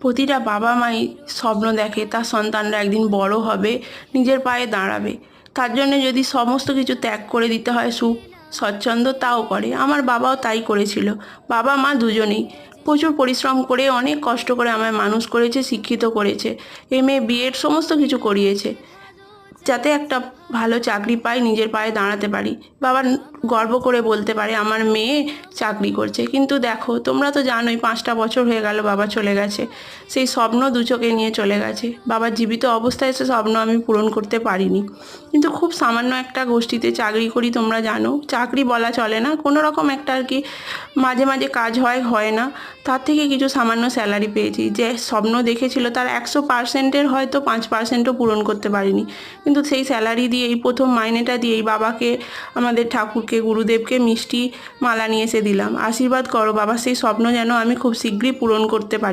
প্রতিটা বাবা মাই স্বপ্ন দেখে তার সন্তানরা একদিন বড় হবে, নিজের পায়ে দাঁড়াবে। তার জন্য যদি সমস্ত কিছু ত্যাগ করে দিতে হয়, সুখ স্বচ্ছন্দ, তাও করে। আমার বাবাও তাই করেছিল। বাবা মা দুজনেই প্রচুর পরিশ্রম করে, অনেক কষ্ট করে আমায় মানুষ করেছে, শিক্ষিত করেছে, এমএ বিএড সমস্ত কিছু করিয়েছে, যাতে একটা ভালো চাকরি পাই, নিজের পায়ে দাঁড়াতে পারি, বাবা গর্ব করে বলতে পারে আমার মেয়ে চাকরি করছে। কিন্তু দেখো, তোমরা তো জানোই 5টা বছর হয়ে গেল বাবা চলে গেছে। সেই স্বপ্ন দু চোখে নিয়ে চলে গেছে। বাবার জীবিত অবস্থায় সে স্বপ্ন আমি পূরণ করতে পারিনি। কিন্তু খুব সামান্য একটা গোষ্ঠীতে চাকরি করি, তোমরা জানো, চাকরি বলা চলে না, কোনো রকম একটা আর কি মাঝে মাঝে কাজ হয়, হয় না, তার থেকে কিছু সামান্য স্যালারি পেয়েছি। যে স্বপ্ন দেখেছিল তার 100%-এর হয়তো 5%ও পূরণ করতে পারিনি। কিন্তু সেই স্যালারি দিয়ে, এই প্রথম মাইনেটা দিয়েই বাবাকে, আমাদের ঠাকুরকে, গুরুদেবকে মিষ্টি মালা নিয়ে এসে দিলাম। আশীর্বাদ করো বাবা, সেই স্বপ্ন যেন আমি খুব শীঘ্রই পূরণ করতে পারি।